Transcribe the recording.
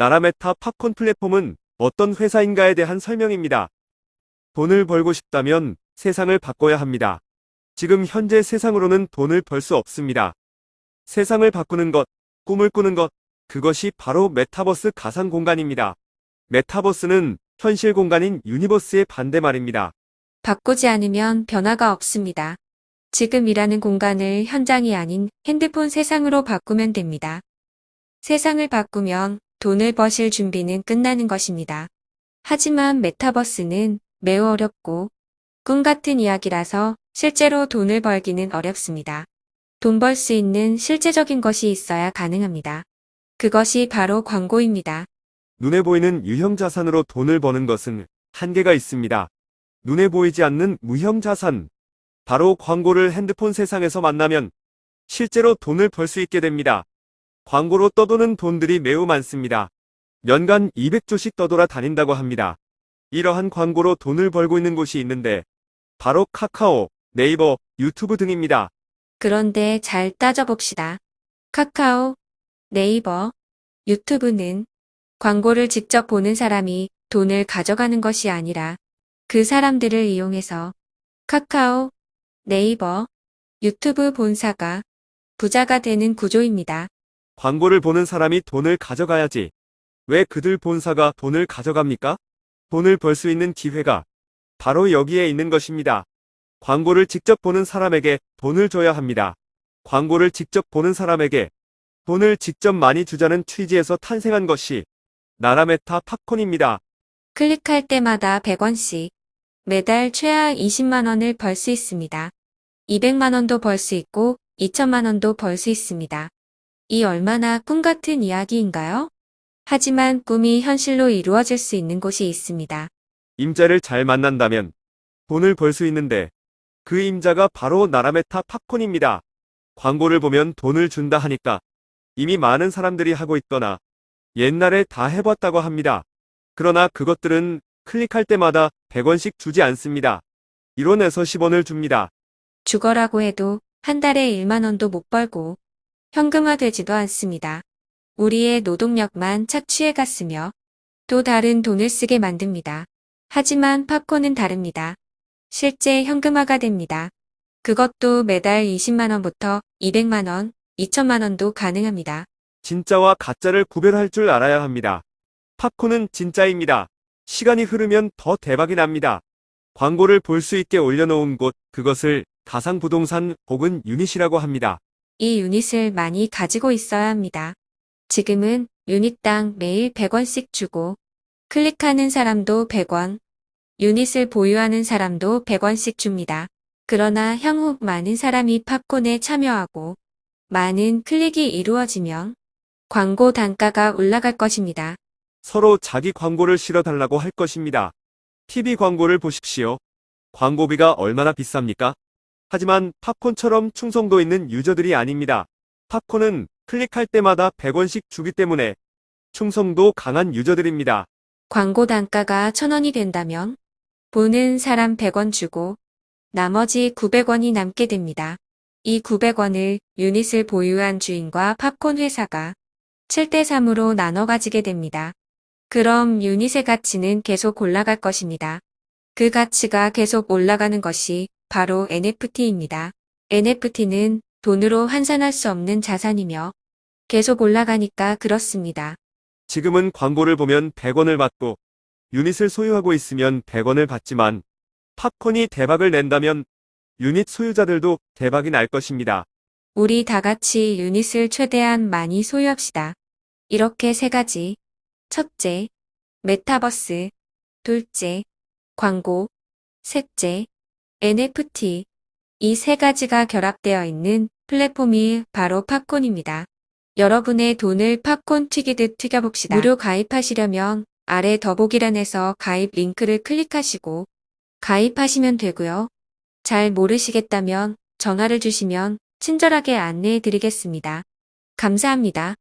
나라메타 팝콘 플랫폼은 어떤 회사인가에 대한 설명입니다. 돈을 벌고 싶다면 세상을 바꿔야 합니다. 지금 현재 세상으로는 돈을 벌 수 없습니다. 세상을 바꾸는 것, 꿈을 꾸는 것, 그것이 바로 메타버스 가상 공간입니다. 메타버스는 현실 공간인 유니버스의 반대말입니다. 바꾸지 않으면 변화가 없습니다. 지금 일하는 공간을 현장이 아닌 핸드폰 세상으로 바꾸면 됩니다. 세상을 바꾸면 돈을 버실 준비는 끝나는 것입니다. 하지만 메타버스는 매우 어렵고 꿈 같은 이야기라서 실제로 돈을 벌기는 어렵습니다. 돈 벌 수 있는 실제적인 것이 있어야 가능합니다. 그것이 바로 광고입니다. 눈에 보이는 유형 자산으로 돈을 버는 것은 한계가 있습니다. 눈에 보이지 않는 무형 자산, 바로 광고를 핸드폰 세상에서 만나면 실제로 돈을 벌 수 있게 됩니다. 광고로 떠도는 돈들이 매우 많습니다. 연간 200조씩 떠돌아 다닌다고 합니다. 이러한 광고로 돈을 벌고 있는 곳이 있는데 바로 카카오, 네이버, 유튜브 등입니다. 그런데 잘 따져봅시다. 카카오, 네이버, 유튜브는 광고를 직접 보는 사람이 돈을 가져가는 것이 아니라 그 사람들을 이용해서 카카오, 네이버, 유튜브 본사가 부자가 되는 구조입니다. 광고를 보는 사람이 돈을 가져가야지. 왜 그들 본사가 돈을 가져갑니까? 돈을 벌 수 있는 기회가 바로 여기에 있는 것입니다. 광고를 직접 보는 사람에게 돈을 줘야 합니다. 광고를 직접 보는 사람에게 돈을 직접 많이 주자는 취지에서 탄생한 것이 나라메타 팝콘입니다. 클릭할 때마다 100원씩, 매달 최하 20만 원을 벌 수 있습니다. 200만 원도 벌 수 있고 2천만 원도 벌 수 있습니다. 이 얼마나 꿈 같은 이야기인가요? 하지만 꿈이 현실로 이루어질 수 있는 곳이 있습니다. 임자를 잘 만난다면 돈을 벌 수 있는데 그 임자가 바로 나라메타 팝콘입니다. 광고를 보면 돈을 준다 하니까 이미 많은 사람들이 하고 있거나 옛날에 다 해봤다고 합니다. 그러나 그것들은 클릭할 때마다 100원씩 주지 않습니다. 1원에서 10원을 줍니다. 죽어라고 해도 한 달에 1만 원도 못 벌고 현금화되지도 않습니다. 우리의 노동력만 착취해 갔으며 또 다른 돈을 쓰게 만듭니다. 하지만 팝콘은 다릅니다. 실제 현금화가 됩니다. 그것도 매달 20만 원부터 200만 원, 2천만 원도 가능합니다. 진짜와 가짜를 구별할 줄 알아야 합니다. 팝콘은 진짜입니다. 시간이 흐르면 더 대박이 납니다. 광고를 볼 수 있게 올려놓은 곳, 그것을 가상부동산 혹은 유닛이라고 합니다. 이 유닛을 많이 가지고 있어야 합니다. 지금은 유닛당 매일 100원씩 주고 클릭하는 사람도 100원, 유닛을 보유하는 사람도 100원씩 줍니다. 그러나 향후 많은 사람이 팝콘에 참여하고 많은 클릭이 이루어지면 광고 단가가 올라갈 것입니다. 서로 자기 광고를 실어달라고 할 것입니다. TV 광고를 보십시오. 광고비가 얼마나 비쌉니까? 하지만 팝콘처럼 충성도 있는 유저들이 아닙니다. 팝콘은 클릭할 때마다 100원씩 주기 때문에 충성도 강한 유저들입니다. 광고 단가가 1,000원이 된다면 보는 사람 100원 주고 나머지 900원이 남게 됩니다. 이 900원을 유닛을 보유한 주인과 팝콘 회사가 7대3으로 나눠 가지게 됩니다. 그럼 유닛의 가치는 계속 올라갈 것입니다. 그 가치가 계속 올라가는 것이 바로 NFT입니다. NFT는 돈으로 환산할 수 없는 자산이며 계속 올라가니까 그렇습니다. 지금은 광고를 보면 100원을 받고 유닛을 소유하고 있으면 100원을 받지만 팝콘이 대박을 낸다면 유닛 소유자들도 대박이 날 것입니다. 우리 다 같이 유닛을 최대한 많이 소유합시다. 이렇게 세 가지. 첫째, 메타버스. 둘째, 광고. 셋째, NFT. 이 세 가지가 결합되어 있는 플랫폼이 바로 팝콘입니다. 여러분의 돈을 팝콘 튀기듯 튀겨봅시다. 무료 가입하시려면 아래 더보기란에서 가입 링크를 클릭하시고 가입하시면 되고요. 잘 모르시겠다면 전화를 주시면 친절하게 안내해 드리겠습니다. 감사합니다.